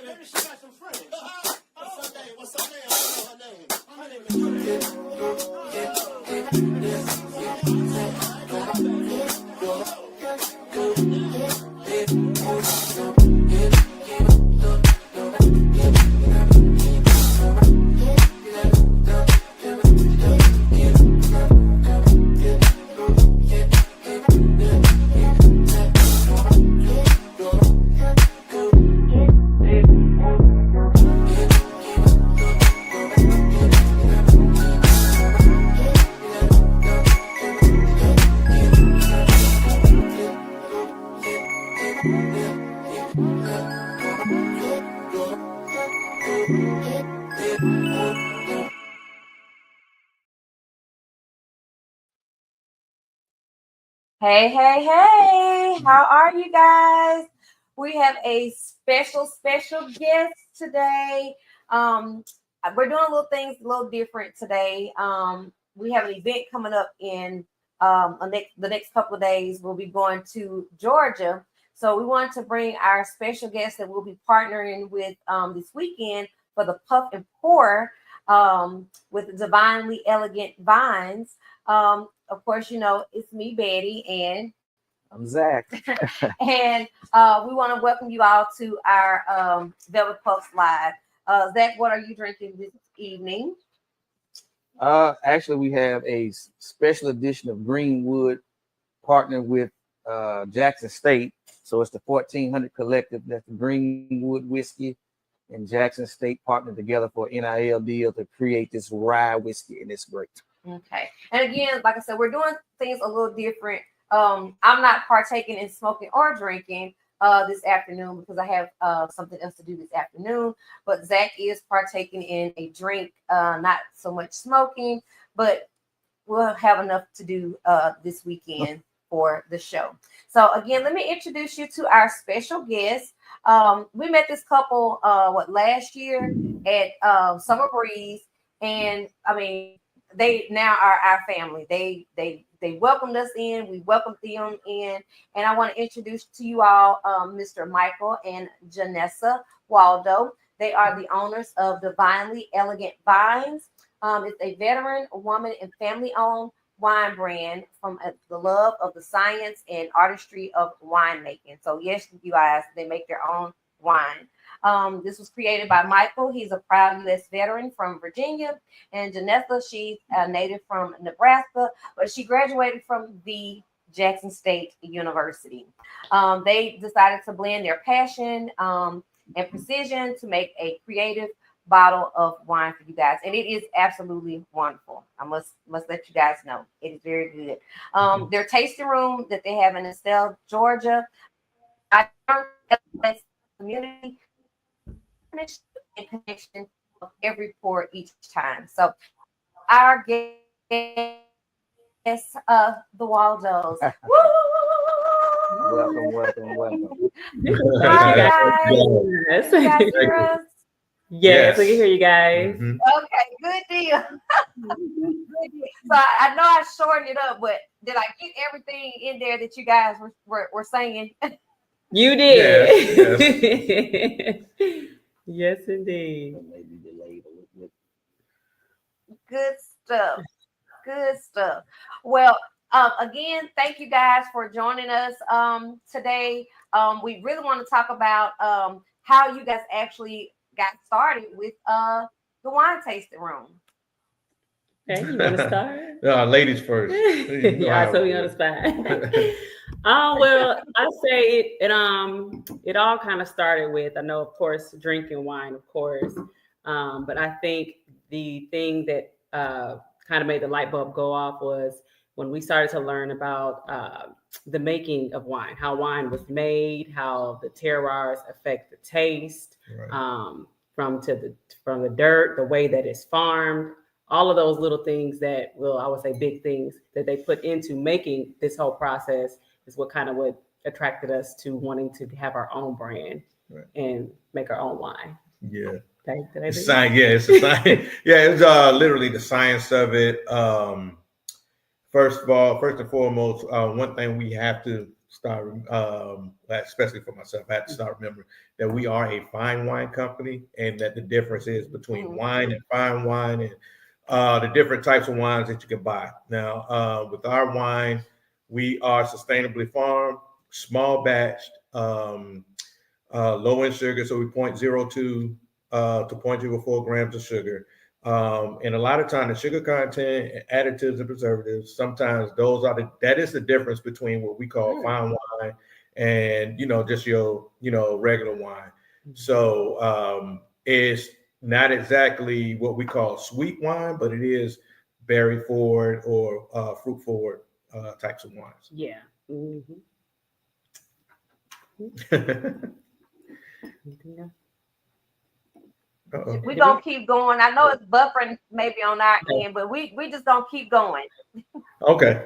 Maybe she got some friends. What's her name? What's her name? I don't know her name. Hey, hey, hey, how are you guys? We have a special guest today. We're doing little things a little different today. We have an event coming up in the next couple of days. We'll be going to Georgia. So we wanted to bring our special guest that we'll be partnering with this weekend for the Puff and Pour with Divinely Elegant Vines. Of course, you know, it's me, Betty, and I'm Zach. and we want to welcome you all to our Velvet Puffs Live. Zach, what are you drinking this evening? Actually, we have a special edition of Greenwood partnered with Jackson State. So it's the 1400 Collective. That's the Greenwood whiskey and Jackson State partnered together for NIL deal to create this rye whiskey, and it's great. Okay. And again, like I said, we're doing things a little different. I'm not partaking in smoking or drinking this afternoon because I have something else to do this afternoon. But Zach is partaking in a drink, not so much smoking, but we'll have enough to do this weekend for the show. So again, let me introduce you to our special guest. We met this couple last year at Summer Breeze, and I mean, they now are our family. They welcomed us in. We welcomed them in, and I want to introduce to you all Mr. Michael and Janessa Waldo. They are the owners of Divinely Elegant Vines. It's a veteran, woman, and family-owned wine brand from the love of the science and artistry of winemaking. So yes, you guys, they make their own wine. This was created by Michael. He's a proud U.S. veteran from Virginia. And Janessa, she's a native from Nebraska, but she graduated from the Jackson State University. They decided to blend their passion and precision to make a creative bottle of wine for you guys. And it is absolutely wonderful. I must let you guys know. It is very good. Their tasting room that they have in Estelle, Georgia, community and connection of every pour each time. So our guests, the Waldos. Welcome. Hi guys. Yes. You guys hear us? Yes, we can hear you guys. Mm-hmm. Okay, good deal. Good deal. So I know I shortened it up, but did I get everything in there that you guys were saying? You did. Yes, yes indeed. Good stuff. Good stuff. Well, again, thank you guys for joining us today. We really want to talk about how you guys actually got started with the wine tasting room. Okay, you want to start? Ladies first. Yeah, so we on the spot. Well, I say it all kind of started with, I know, of course, drinking wine, of course, but I think the thing that kind of made the light bulb go off was when we started to learn about the making of wine, how wine was made, how the terroirs affect the taste, right. From the dirt, the way that it's farmed, all of those little things that, well, I would say big things that they put into making this whole process is what attracted us to wanting to have our own brand, right, and make our own wine. Yeah. It's a science. Yeah, it's a science. Yeah, it's literally the science of it. First and foremost, one thing we have to start, especially for myself, I had to start remembering that we are a fine wine company, and that the difference is between wine and fine wine, and the different types of wines that you can buy. Now, with our wine, we are sustainably farmed, small batched, low in sugar, so we 0.02 to 0.04 grams of sugar. And a lot of time the sugar content, additives and preservatives, sometimes that is the difference between what we call fine wine and, just your, regular wine. So it's not exactly what we call sweet wine, but it is berry forward or fruit forward types of wines. Yeah. Mm-hmm. We're gonna keep going. I know it's buffering maybe on our end, but we just gonna keep going. Okay.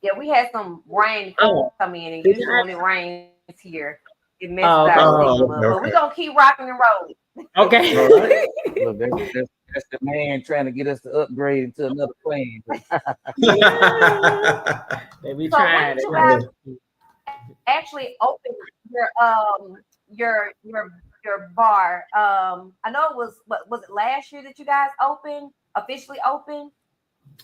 Yeah, we had some rain come in, and usually when it rains here, it messes our signal up. But we're gonna keep rocking and rolling. Okay. All right. Look, that's the man trying to get us to upgrade into another plane. They be So trying when did you it. actually open your bar? I know it was it last year that you guys officially opened?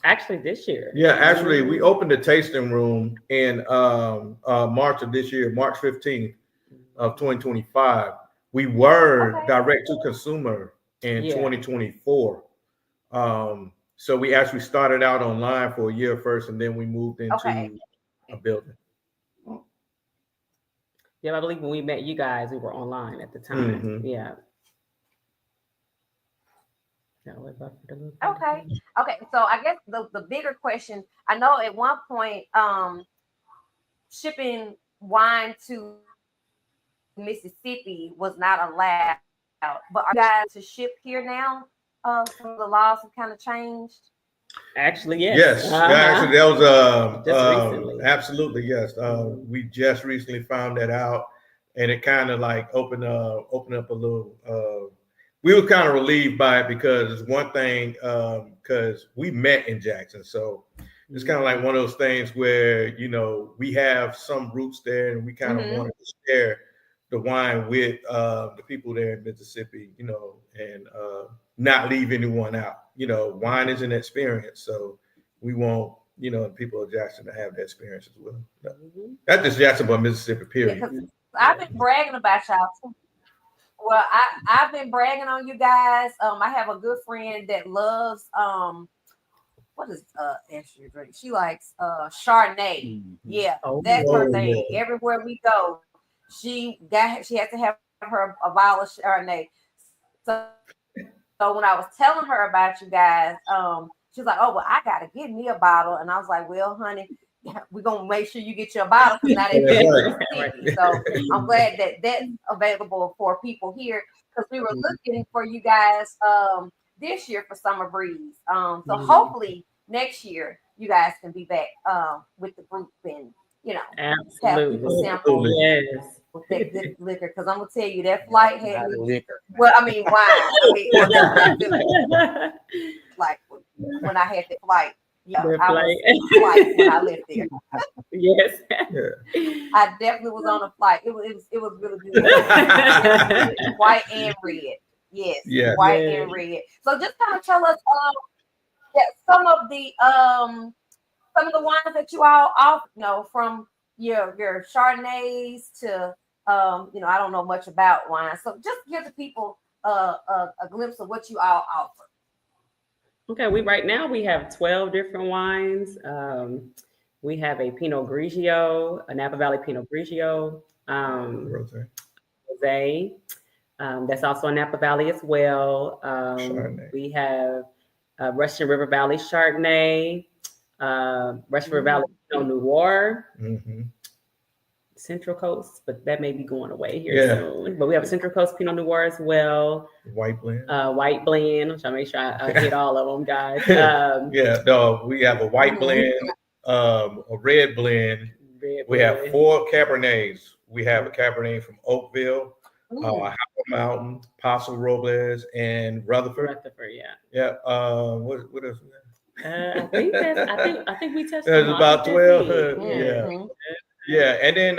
Actually, this year. Yeah, actually, we opened the tasting room in March of this year, March 15th of 2025. We were direct to consumer in 2024. So we actually started out online for a year first, and then we moved into a building. Yeah, I believe when we met you guys, we were online at the time. Mm-hmm. Yeah. Okay. So I guess the bigger question, I know at one point, shipping wine to Mississippi was not allowed, but are you guys to ship here now? Some of the laws have kind of changed. Actually, yes. Yes. Actually, that was just recently. Absolutely, yes. We just recently found that out, and it kind of like opened up a little. We were kind of relieved by it because it's one thing, because we met in Jackson, so it's kind of like one of those things where we have some roots there, and we kind of wanted to share the wine with the people there in Mississippi, and not leave anyone out. Wine is an experience, so we want people of Jackson to have that experience as well. Not just Jackson, but Mississippi, period. Yeah, I've been bragging about y'all too. Well, I've been bragging on you guys. I have a good friend that loves what is extra drink? She likes Chardonnay. Yeah, that's her thing. Yeah. Everywhere we go, she has to have a bottle of Chardonnay. So when I was telling her about you guys, she's like, "Oh, well, I gotta get me a bottle," and I was like, "Well, honey, we're gonna make sure you get your bottle because now they So I'm glad that that's available for people here because we were looking for you guys this year for Summer Breeze. So hopefully next year you guys can be back with the group and have people sample with that good liquor because I'm gonna tell you that flight had me. Well, I mean wine. Like when I had the flight. Yeah, I was flight when I left there. Yes. I definitely was on a flight. It was really good. White and red. Yes. Yeah. White and red. So just kind of tell us some of the wines that you all from your Chardonnays to I don't know much about wine. So just give the people a glimpse of what you all offer. Okay, right now we have 12 different wines. We have a Pinot Grigio, a Napa Valley Pinot Grigio, Rosé. That's also a Napa Valley as well. We have Russian River Valley Chardonnay, Russian River Valley Pinot Noir, Central Coast, but that may be going away here soon. But we have a Central Coast Pinot Noir as well. White blend. I'm trying to make sure I hit all of them, guys. We have a white blend, a red blend. We have 4 Cabernets. We have a Cabernet from Oakville, Howard Mountain, Paso Robles, and Rutherford. Yeah. What else? I think that's. I think we touched. There's on all. I about think that's 12. it. Yeah. Mhm. Yeah. And then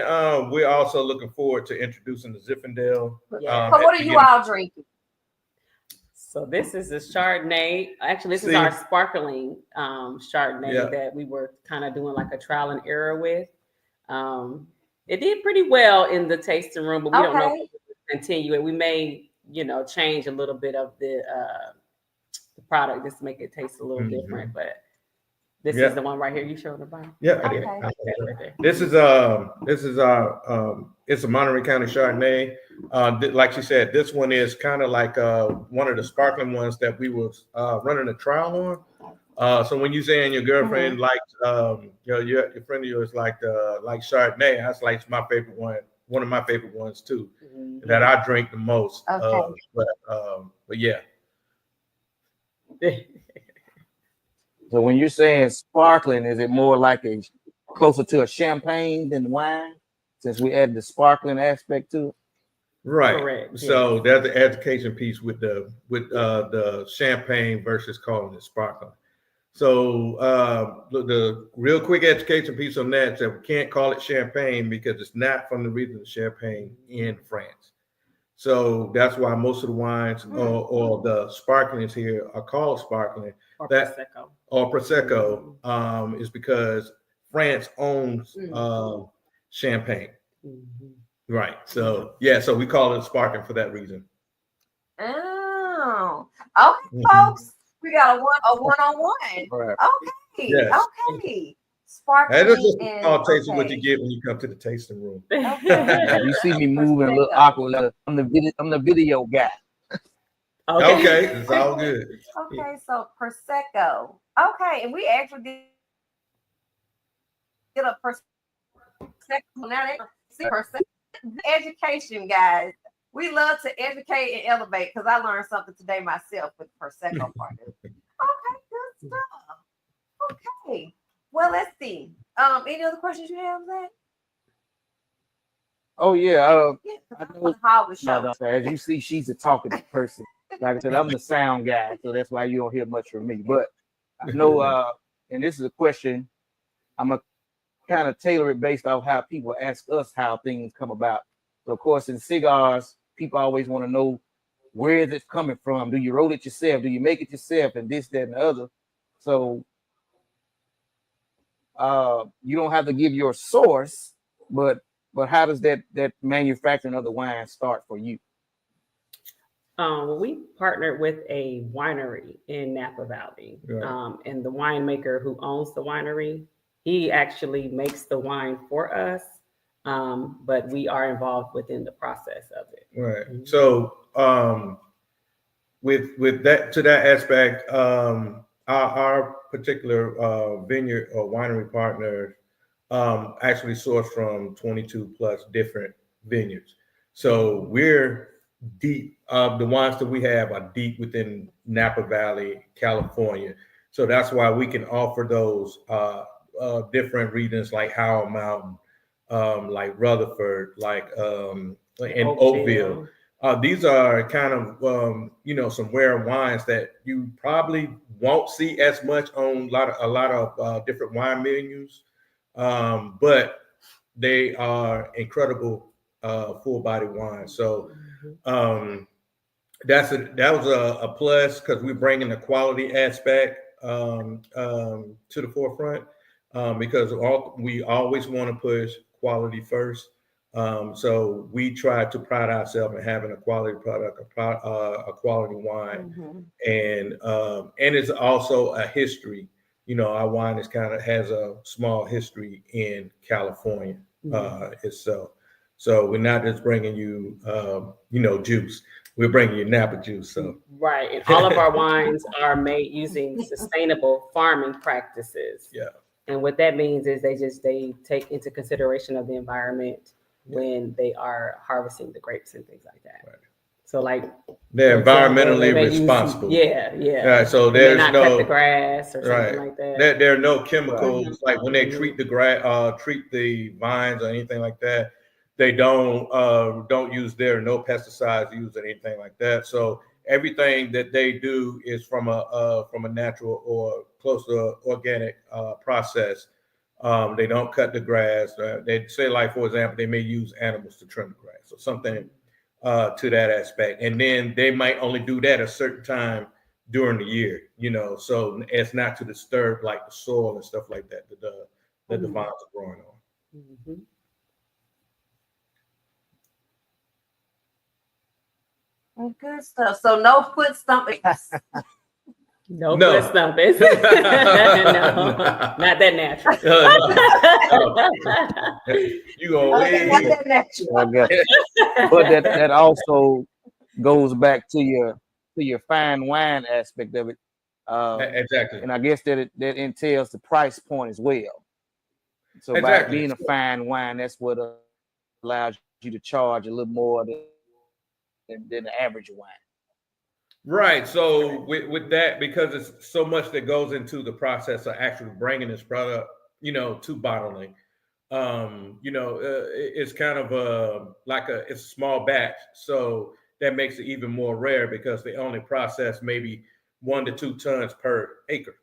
we're also looking forward to introducing the Zinfandel. Yeah. So At what the are you beginning. all drinking? So this is a Chardonnay. Actually, this is See? our sparkling Chardonnay Yeah. that we were kind of doing like a trial and error with. It did pretty well in the tasting room, but we don't know if Okay. we'll continue it. We may, change a little bit of the product just to make it taste a little Mhm. different. But this Yeah. is the one right here. You showed the bottom. Yeah, I did. Okay. That right there. This is our it's a Monterey County Chardonnay. Like she said, this one is kind of like one of the sparkling ones that we was running a trial on. So when you saying your girlfriend likes your friend of yours like Chardonnay, that's like my favorite one of my favorite ones too, that I drink the most. Okay. But yeah. So when you're saying sparkling, is it more like closer to a champagne than wine? Since we added the sparkling aspect to it. Right. Correct, So yes. there's the education piece with the champagne versus calling it sparkling. So the real quick education piece on that is that we can't call it champagne because it's not from the region of Champagne in France. So that's why most of the wines or the sparklings here are called sparkling. Or That Prosecco. or Prosecco is because France owns champagne. Mhm. Right. So yeah, so we call it sparkling for that reason. Oh, okay, Mhm. folks. We got a one-on-one. Right. Okay, Yes. okay. And it's Sparkling just a and small taste of what you okay. get when you come to the tasting room. If you see me moving a little Prosecco. awkward, I'm the video guy. Okay, it's all good. Okay, so Prosecco. Okay, and we actually did a Prosecco. Now they see Prosecco education, guys. We love to educate and elevate because I learned something today myself with Prosecco partners. Okay, good stuff. Okay, well, let's see. Any other questions you have, Zach? Oh yeah. Yeah, I I'm know. on the Howard show. No, as you see, she's a talkative person. Like I said, I'm the sound guy, so that's why you don't hear much from me. But I know, and this is a question I'm gonna kind of tailor it based off how people ask us how things come about. So of course, in cigars, people always want to know where is it coming from. Do you roll it yourself? Do you make it yourself? And this, that, and the other. So you don't have to give your source, but how does that manufacturing of the wine start for you? We partnered with a winery in Napa Valley, Right. and the winemaker who owns the winery, he actually makes the wine for us, but we are involved within the process of it. Right. So with that to that aspect, our particular vineyard or winery partner actually source from 22 plus different vineyards. So we're deep. The wines that we have are deep within Napa Valley, California. So that's why we can offer those different regions like Howard Mountain, like Rutherford, like in Oakville. These are kind of some rare wines that you probably won't see as much on a lot of different wine menus, but they are incredible full body wines. So that was a plus because we're bringing the quality aspect to the forefront because we always want to push quality first. So we try to pride ourselves in having a quality product, a quality wine, and it's also a history. Our wine has a small history in California itself. So we're not just bringing you, juice. We're bringing you Napa juice. So Right, and all of our wines are made using sustainable farming practices. Yeah. And what that means is they take into consideration of the environment when they are harvesting the grapes and things like that. Right. So like they're environmentally they use- responsible. Yeah. So They may there's not no cut the grass or something like that. There are no chemicals Right. like when they treat treat the vines or anything like that. They don't use no pesticides used or anything like that. So everything that they do is from a natural or close to organic process. They don't cut the grass. They say, like, for example, they may use animals to trim the grass or something to that aspect. And then they might only do that a certain time during the year, so it's not to disturb like the soil and stuff like that that the vines are growing on. Mm-hmm. Good stuff. So no foot stomping. No, No. foot stomping. No, not that natural. You go Okay, way not that natural. I got you. But that also goes back to your fine wine aspect of it. exactly. And I guess that entails the price point as well. So by Exactly. being a fine wine, that's what allows you to charge a little more than the average wine. Right. So with that, because it's so much that goes into the process of actually bringing this product, to bottling, it's kind of it's a small batch. So that makes it even more rare because they only process maybe 1 to 2 tons per acre.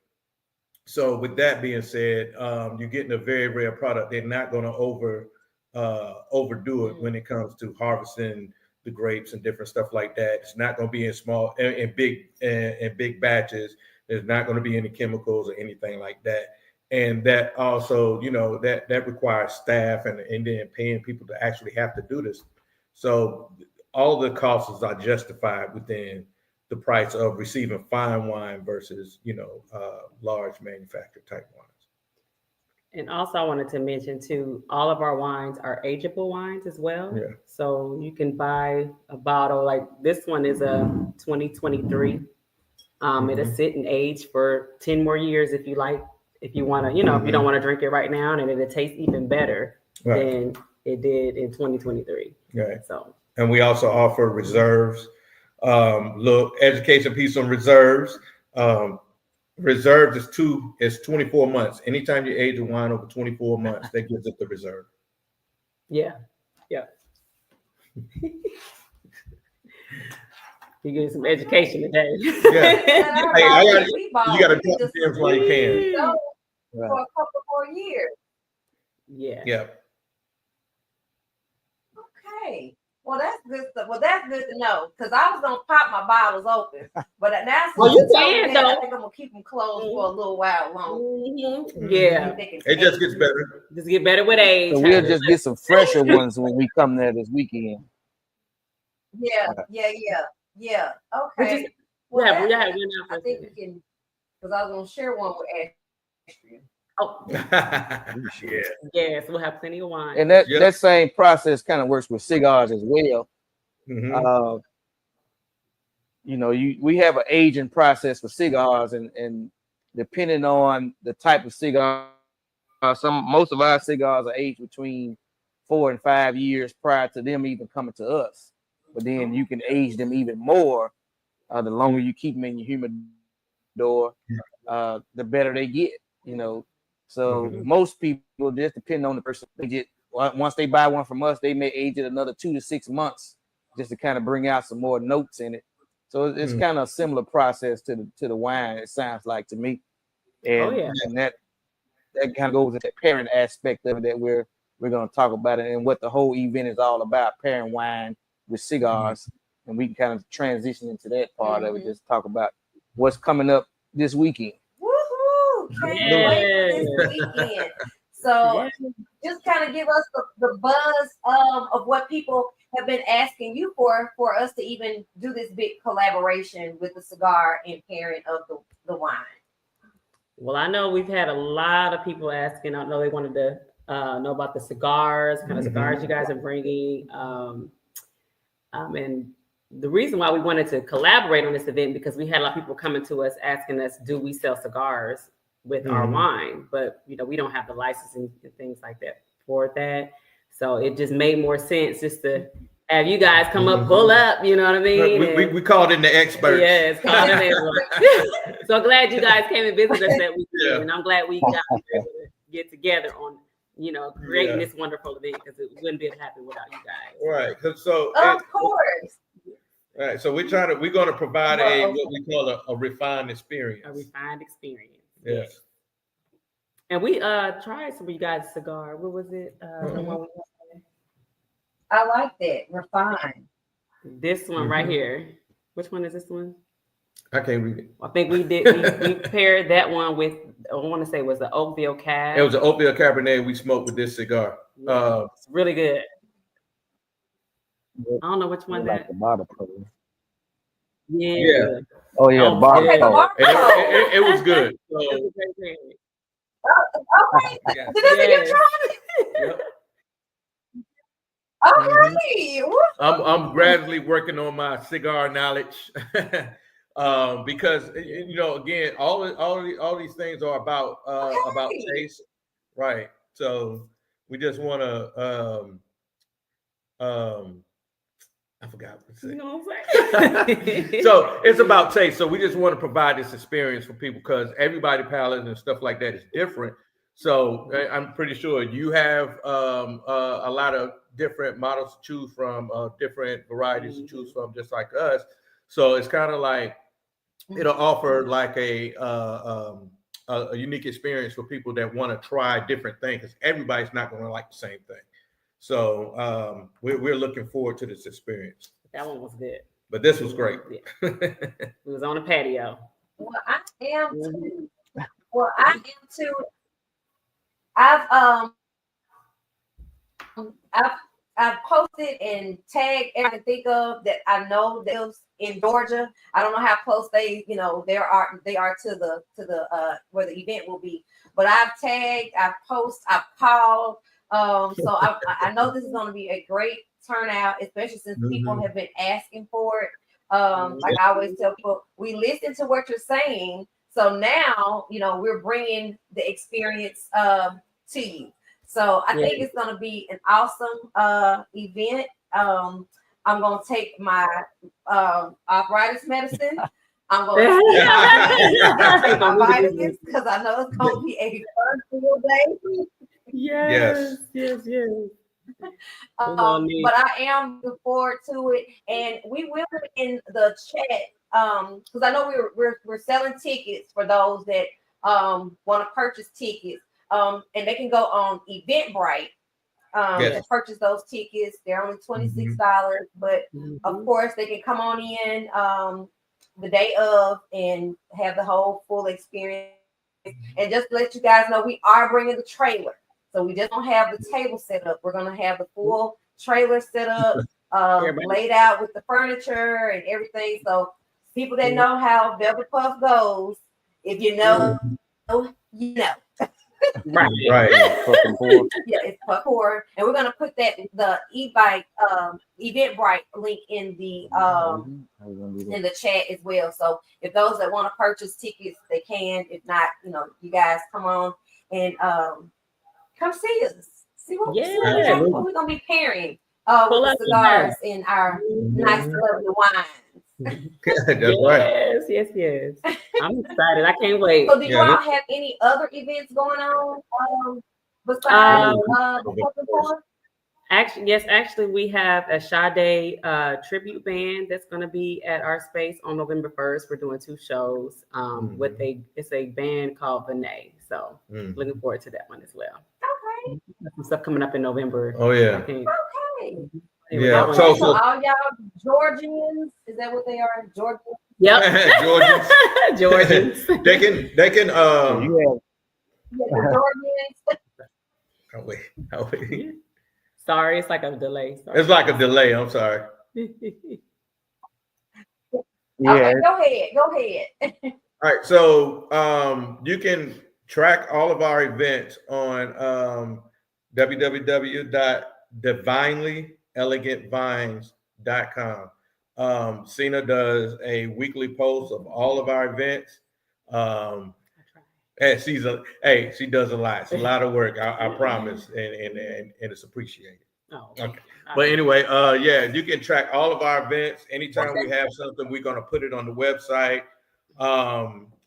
So with that being said, you're getting a very rare product. They're not going to overdo it when it comes to harvesting the grapes and different stuff like that. It's not going to be in small and big batches. There's not going to be any chemicals or anything like that. And that also, that requires staff and then paying people to actually have to do this. So all the costs are justified within the price of receiving fine wine versus, large manufactured type wines. And also, I wanted to mention too, all of our wines are ageable wines as well. Yeah. So you can buy a bottle like this one is a 2023. It'll sit and age for 10 more years if you like. If you want to, if you don't want to drink it right now, and it'll taste even better than it did in 2023. Right. So. And we also offer reserves. Little education piece on reserves. Reserves is 24 months. Anytime you age a wine over 24 months, that gives it the reserve. Yeah. You get some education today. Yeah. Hey, you got to drop the gems while you can. For a couple more years. Yeah. Yeah. Okay. Well, that's good stuff. Well, that's good to know because I was gonna pop my bottles open, but now you can, I think I'm gonna keep them closed for a little while longer. Yeah, it just gets better. Just get better with age. So we'll just get some fresher ones when we come there this weekend. Yeah. Okay. Well, I think we can, because I was gonna share one with Ashley. Oh, Yeah. yes, we'll have plenty of wine. And that same process kind of works with cigars as well. Mm-hmm. We have an aging process for cigars, and depending on the type of cigar, most of our cigars are aged between 4 and 5 years prior to them even coming to us. But then you can age them even more. The longer you keep them in your humidor, the better they get. So most people, just depending on the person, they just once they buy one from us, they may age it another 2 to 6 months just to kind of bring out some more notes in it. So it's kind of a similar process to the wine. It sounds like to me, and that kind of goes into that pairing aspect of it that we're going to talk about it and what the whole event is all about: pairing wine with cigars, and we can kind of transition into that part of it. Just talk about what's coming up this weekend. Woohoo! Can't wait for this weekend. So just kind of give us the buzz of what people have been asking you for us to even do this big collaboration with the cigar and pairing of the wine. Well, I know we've had a lot of people asking. I know they wanted to know about the cigars, kind of cigars you guys are bringing. And the reason why we wanted to collaborate on this event because we had a lot of people coming to us asking us, do we sell cigars with our wine? But we don't have the licensing and things like that for that. So it just made more sense just to have you guys come up, pull up, you know what I mean? We called in the experts. Yes, called in experts. So glad you guys came and visited us that weekend. And I'm glad we got to get together on creating this wonderful event because it wouldn't be able to happen without you guys. Right. So of course. Right. So we're going to provide what we call a refined experience. A refined experience. Yes. And we tried some of you guys' cigar. What was it? The one we I like that. Refined. this one right here. Which one is this one? I can't read it. I think we did. We paired that one with. I want to say it was the Oakville Cab. It was an Oakville Cabernet we smoked with this cigar. It's really good. I don't know which one like that. the bottle color. Yeah. Oh yeah, Oh, bottle yeah. color. And it was good. So, Okay. yeah. So that's what you're Yes. trying. Yep. Okay. I'm gradually working on my cigar knowledge. Because again, all these things are about taste, right? So we just want to I forgot what to say. You know what I'm saying? So it's about taste. So we just want to provide this experience for people because everybody palate and stuff like that is different. So I'm pretty sure you have a lot of different models to choose from, different varieties to choose from, just like us. So it's kind of like it'll offer like a unique experience for people that want to try different things. Because everybody's not going to like the same thing. So we're looking forward to this experience. That one was good. But this was great. Yeah. We was on the patio. Well, I am too. Well, I am too. I've posted and tagged everything I can think of that I know that lives in Georgia. I don't know how close they are to the where the event will be. But I've tagged, I've posted, I've called. So I know this is going to be a great turnout, especially since people have been asking for it. Like I always tell people, we listen to what you're saying. So now, we're bringing the experience to you. So I think it's going to be an awesome event. I'm going to take my arthritis medicine. I'm going to take my vitamins because I know it's going to be a fun full day. Yes. But I am looking forward to it, and we will put in the chat because I know we're selling tickets for those that want to purchase tickets, and they can go on Eventbrite to purchase those tickets. They're only $26, but of course they can come on in the day of and have the whole full experience. And just to let you guys know, we are bringing the trailer. So we just don't have the table set up. We're going to have the full trailer set up, laid out with the furniture and everything. So people that know how Velvet Puff goes, if you know, you know. Right. Yeah, it's parkour. And we're going to put the e-bike Eventbrite link in the chat as well. So if those that want to purchase tickets, they can. If not, you guys come on and come see us. See what we're gonna be pairing with the cigars and our nice lovely wines. That's right. Yes. I'm excited. I can't wait. So do you all have any other events going on besides the Actually, we have a Sade tribute band that's going to be at our space on November 1st. We're doing 2 shows. It's a band called Dvinely. So looking forward to that one as well. Okay. Some stuff coming up in November. Oh yeah. Okay. Yeah. So all y'all Georgians, is that what they are? Georgians? Yep. Georgians. They can the Georgians. Oh wait. Sorry, it's like a delay. Sorry. It's like a delay. I'm sorry. Okay, go ahead. All right. So you can track all of our events on www.dvineellegantvines.com. Cena does a weekly post of all of our events. And she does a lot. It's a lot of work, I promise, and it's appreciated. Oh, okay. But anyway, you can track all of our events. Anytime we have something, we're gonna put it on the website,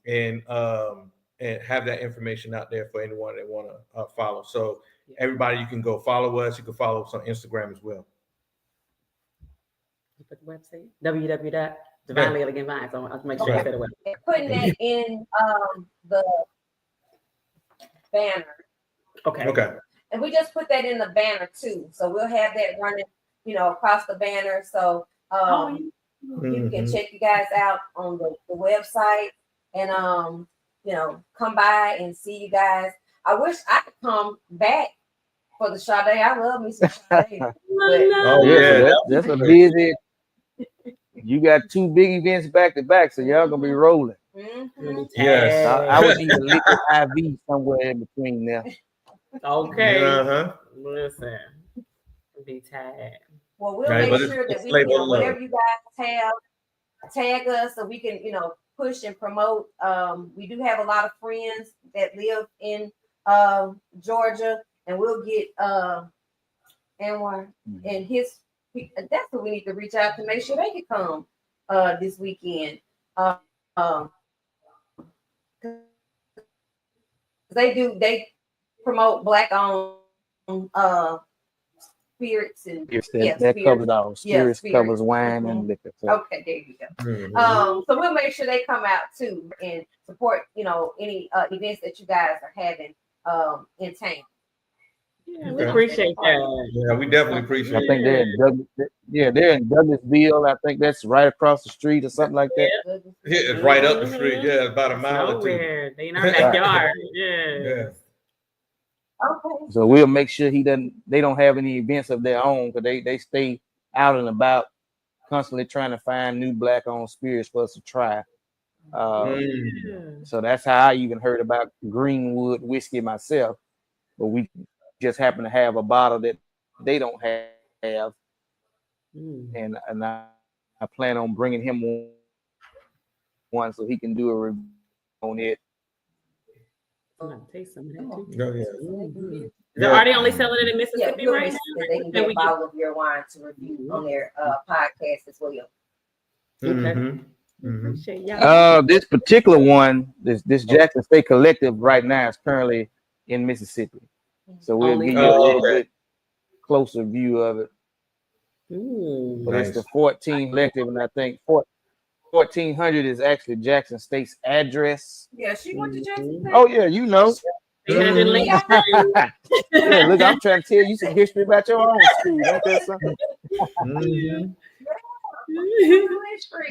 and have that information out there for anyone that want to follow. So everybody, you can go follow us. You can follow us on Instagram as well. You put the website www.divinelyelegantvinds. So I'll make sure you Right. say the website. Putting that in the banner. Okay. Okay. And we just put that in the banner too. So we'll have that running, across the banner. So you can check you guys out on the website and come by and see you guys. I wish I could come back for the Sade. I love me some Sade. But Oh, Yeah, yeah, so that's a busy. You got 2 big events back to back, so y'all gonna be rolling. mhm. Yes. I would need a liquid IV somewhere in between there. Okay. Uh-huh. Listen. Be tagged. Well, we'll Right, make but it's- sure that it's we, labor of whatever love. you guys have, tag us so we can, push and promote. We do have a lot of friends that live in Georgia, and we'll get Anwar and his. That's what we need to reach out to make sure they can come this weekend. Um, they promote black owned spirits and Spirits yeah, that spirits. covers all. Spirits spirits. covers wine and liquor. So. Okay, there you go. So we'll make sure they come out too and support, any events that you guys are having in town. Yeah, we appreciate that. Yeah, we definitely appreciate I think they're in they're in Douglasville. I think that's right across the street or something like that. it. It's right up the street. Yeah, it's about a mile or two. Nowhere. They in our backyard. Yeah. Yeah. Okay. So we'll make sure they don't have any events of their own because they stay out and about, constantly trying to find new black owned spirits for us to try. So that's how I even heard about Greenwood whiskey myself. But we just happen to have a bottle that they don't have, and I plan on bringing him one so he can do a review on it. I'm gonna taste some of that too. Oh, yeah. They're already only selling it in Mississippi Yeah, right now. they can get a bottle of your wine to review on their podcast as well. Okay. Mm-hmm. Appreciate y'all. This particular one, this Jackson State Collective right now is currently in Mississippi, so we'll give you a little bit closer view of it. But it's the 14 Collective, and I think 1400 is actually Jackson State's address. Yeah, she went to Jackson State. Oh yeah, you know. They have it linked. Yeah, look, I'm trying to tell you some history about your own school. Ain't that something?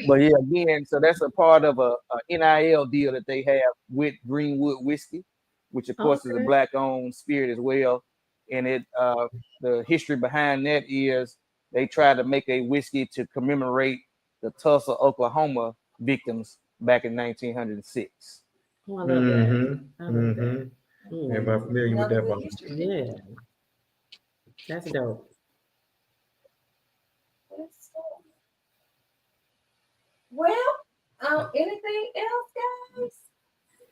But yeah, again, so that's a part of a NIL deal that they have with Greenwood Whiskey, which of course is a black-owned spirit as well. And the history behind that is they tried to make a whiskey to commemorate the Tulsa, Oklahoma victims back in 1906. Oh, I love that. I love that. Everybody familiar with that one? Yeah, that's dope. Well, anything else, guys?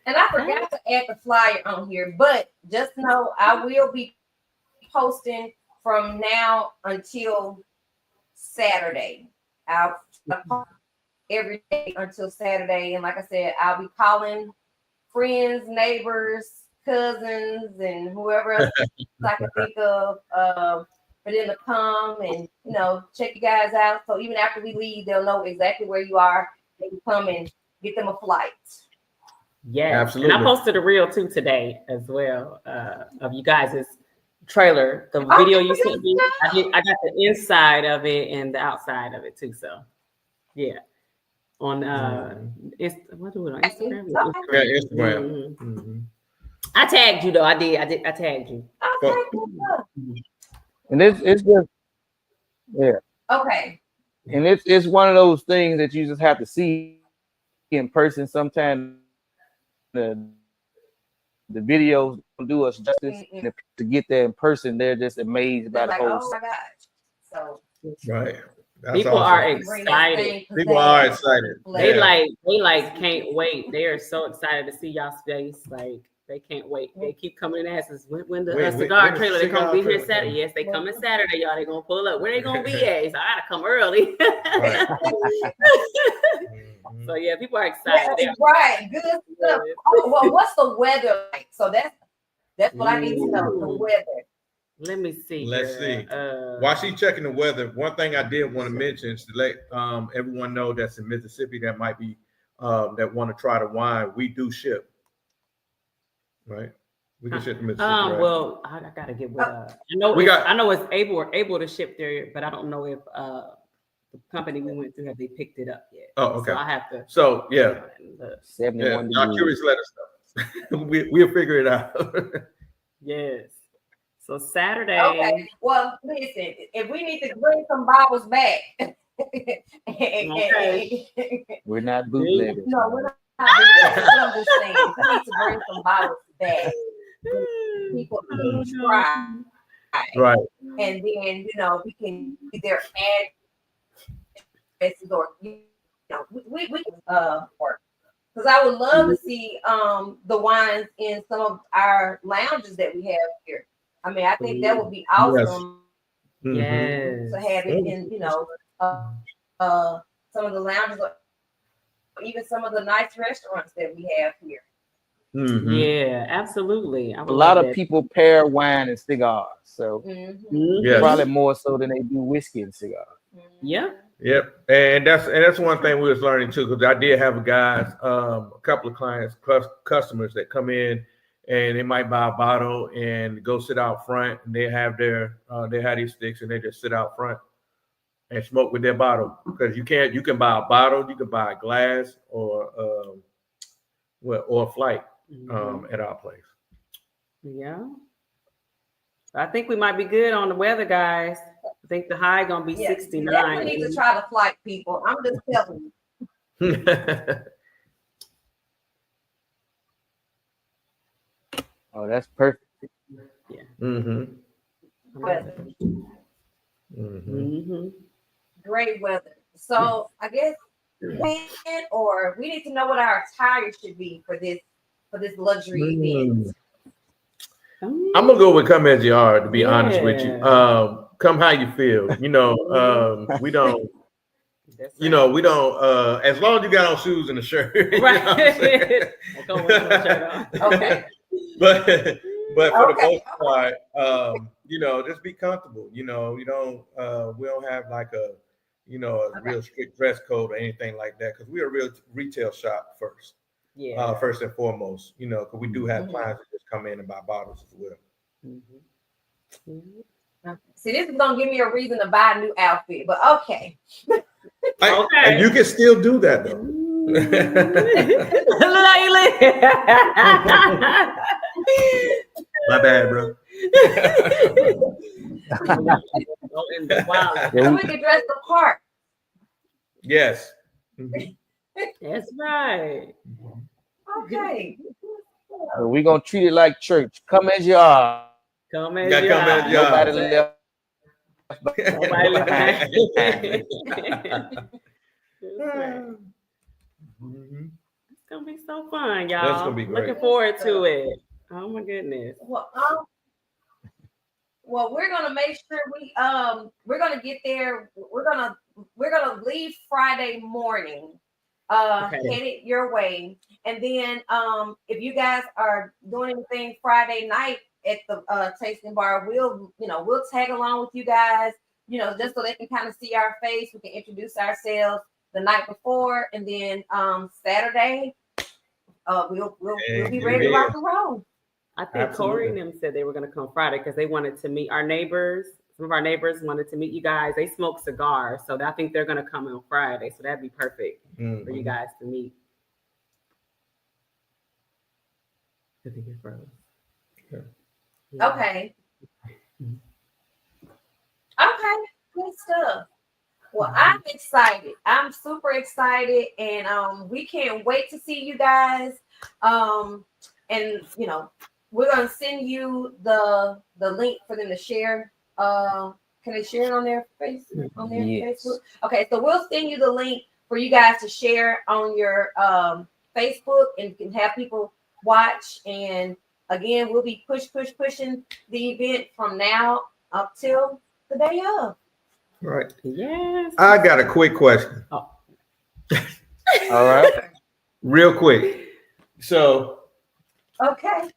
And I forgot to add the flyer on here, but just know I will be posting from now until Saturday. I'll post every day until Saturday, and like I said, I'll be calling friends, neighbors, cousins, and whoever else I can think of for them to come and check you guys out. So even after we leave, they'll know exactly where you are. They can come and get them a flight. Yeah, absolutely. And I posted a reel too today as well of you guys' trailer. The video you sent me, I got the inside of it and the outside of it too. So yeah, on what do it on Instagram? Yeah, Instagram. I tagged you though. I tagged you. And it's just Okay. And it's one of those things that you just have to see in person. Sometimes the videos don't do us justice. And to get there in person, they're just amazed by the whole. Oh my gosh! So right. That's People awesome. are excited. People are excited. They like can't wait. They are so excited to see y'all space. Like they can't wait. They keep coming and asking us when the cigar trailer. They gonna be here Saturday. Yes, they coming Saturday, y'all. They gonna pull up. Where they gonna be at? So I gotta come early. So yeah, people are excited. Yes, right, good stuff. Oh, well, what's the weather like? So that's what I need to know. The weather. Let me see. Let's here. see. While she's checking the weather, one thing I did want to mention is to let everyone know that's in Mississippi that might be that want to try the wine. We do ship, right? We can ship to Mississippi. Right? Well, I gotta get with. I know it's able to ship there, but I don't know if the company we went through have they picked it up yet. Oh, okay. So I have to. So yeah, 71 y'all curious, let us know. We'll figure it out. Yes. So Saturday. Okay. Well, listen, if we need to bring some bottles back. Okay. We're not bootleggers. No, we're not bootleggers. But I'm just saying, if we need to bring some bottles back, people can try. Right. And then, we can either add or, we can work. Because I would love to see the wines in some of our lounges that we have here. I mean, I think that would be awesome. Yes. To have it in, some of the lounges, or even some of the nice restaurants that we have here. Mm-hmm. Yeah, absolutely. A lot of people pair wine and cigars, so Yes. probably more so than they do whiskey and cigars. Yeah. Yep, and that's one thing we was learning too, because I did have a couple of clients, customers that come in and they might buy a bottle and go sit out front, and they have these sticks and they just sit out front and smoke with their bottle, because you can buy a bottle, you can buy a glass or a flight at our place. Yeah. I think we might be good on the weather, guys. I think the high gonna be 69. We need to try the flight, people. I'm just telling you. Oh, that's perfect. Yeah. Mm-hmm. Weather. Mm-hmm. Great weather. So I guess we need to know what our attire should be for this luxury event. I'm gonna go with come as you are, to be honest with you. Come how you feel. We don't. We don't. As long as you got on shoes and a shirt. Right. Okay. But for the most part, just be comfortable. We don't have like a real strict dress code or anything like that, because we're a real retail shop first. Yeah. First and foremost, because we do have clients that just come in and buy bottles as well. See, this is gonna give me a reason to buy a new outfit, but okay. And you can still do that though. My bad, bro. So we can dress the part. Yes. That's right. Okay. So we're gonna treat it like church. Come as you are. Come as you are. Nobody left. Nobody left behind. It's gonna be so fun, y'all. That's gonna be great. Looking forward to it. Oh my goodness. Well, we're gonna make sure we're gonna get there. We're gonna leave Friday morning, headed your way, and then if you guys are doing anything Friday night at the tasting bar, we'll tag along with you guys, just so they can kind of see our face. We can introduce ourselves the night before, and then Saturday, we'll be ready to rock and roll. I think Corey and them said they were going to come Friday because they wanted to meet our neighbors. Some of our neighbors wanted to meet you guys. They smoke cigars, so I think they're going to come on Friday. So that'd be perfect for you guys to meet. I think it froze. Yeah. Okay. Okay. Good stuff. Well, I'm excited. I'm super excited, and we can't wait to see you guys. And we're gonna send you the link for them to share. Can they share it on their Facebook? Okay, so we'll send you the link for you guys to share on your Facebook, and you can have people watch. And again, we'll be pushing the event from now up till the day of. Right. Yes. I got a quick question. Oh. All right. Real quick. So okay.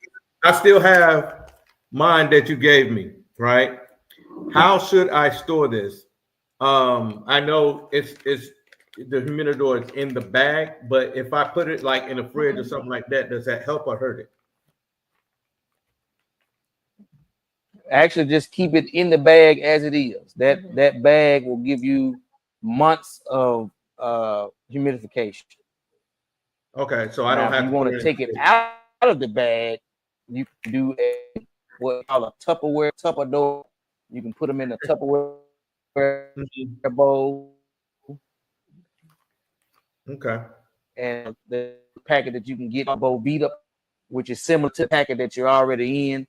I still have mine that you gave me. right? How should I store this? I know it's the humidor is in the bag, but if I put it like in a fridge or something like that, does that help or hurt it? Actually, just keep it in the bag as it is. That bag will give you months of humidification. Okay, so I Now, don't if have you to want put to it take it out of the bag, you can do what we call a Tupperware Tupperware. You can put them in a Tupperware bowl. Okay. And the packet that you can get Bovita, which is similar to the packet that you're already in,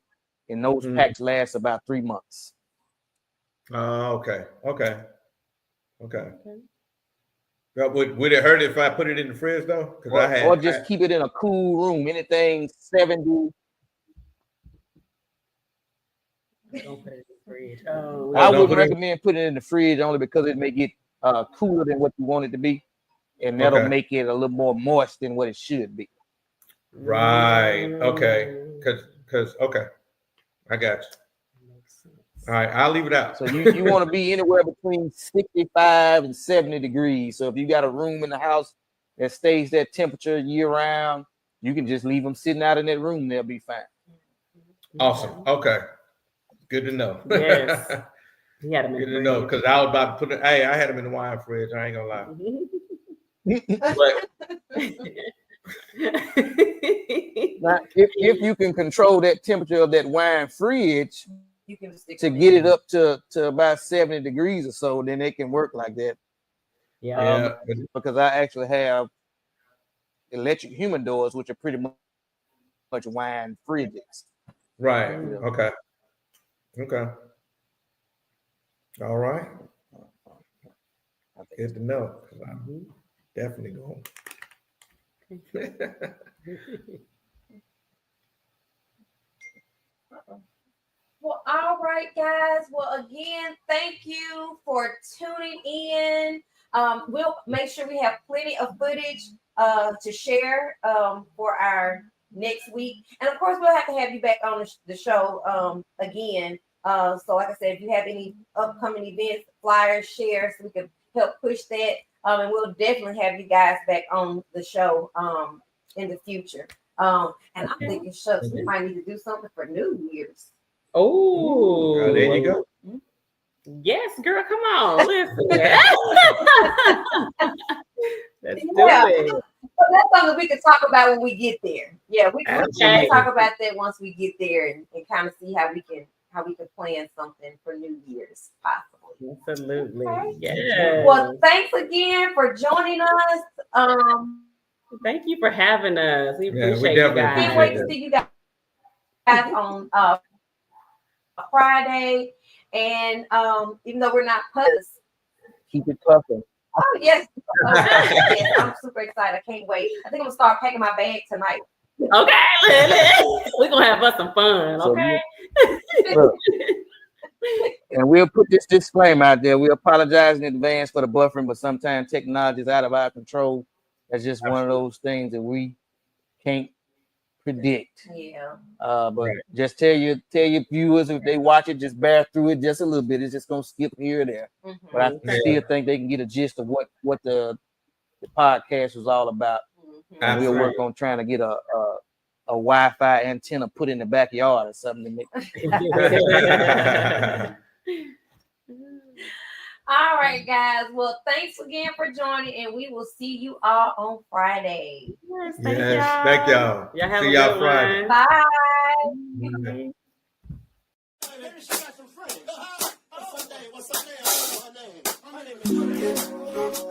and those packs last about 3 months. Okay. Would it hurt if I put it in the fridge though? Because Or just keep it in a cool room. Anything 70. Don't put it in the fridge. Oh, I wouldn't recommend putting it in the fridge only because it may get cooler than what you want it to be, and that'll make it a little more moist than what it should be. Right. Okay. Because I got you. All right, I'll leave it out. So you want to be anywhere between 65 and 70 degrees. So if you got a room in the house that stays that temperature year round, you can just leave them sitting out in that room. They'll be fine. Awesome. Okay. Good to know. Yes. He had them in Good the to know, fridge. because I was about to put it. Hey, I had them in the wine fridge. I ain't gonna lie. Now, if you can control that temperature of that wine fridge, You can stick to get it up to about 70 degrees or so, then it can work like that. Yeah. Because I actually have electric humidors, which are pretty much wine fridges. Right. Okay. All right. Good to know. I'm definitely going. Well, all right, guys. Well, again, thank you for tuning in. We'll make sure we have plenty of footage to share for our next week. And of course, we'll have to have you back on the show again. So like I said, if you have any upcoming events, flyers, share, so we can help push that. And we'll definitely have you guys back on the show in the future. And I'm thinking, shucks, we might need to do something for New Year's. Oh, there you go. Yes, girl, come on, listen. Let's do it. So that's something we can talk about when we get there. Yeah, we can talk about that once we get there and kind of see how we can plan something for New Year's possibly. Absolutely. Okay. Yes. Well, thanks again for joining us. Thank you for having us. We appreciate we you guys. Can't wait to see you guys on Friday. And even though we're not puzzles, keep it puffing. Oh yes. Yes, I'm super excited. I can't wait. I think I'm gonna start packing my bag tonight. Okay, we're gonna have us some fun. Okay. And we'll put this disclaimer out there. We apologize in advance for the buffering, but sometimes technology is out of our control. That's just one of those things that we can't predict. Yeah. But just tell your viewers, if they watch it, just bear through it just a little bit. It's just gonna skip here or there. But I still think they can get a gist of what the podcast was all about. And we'll work on trying to get a Wi-Fi antenna put in the backyard or something to make. All right, guys. Well, thanks again for joining, and we will see you all on Friday. Yes, thank y'all. Y'all have see a y'all good Friday. one. Bye. Bye. Maybe she got some friends. What's her name? What's her name? I don't know her name. Her name is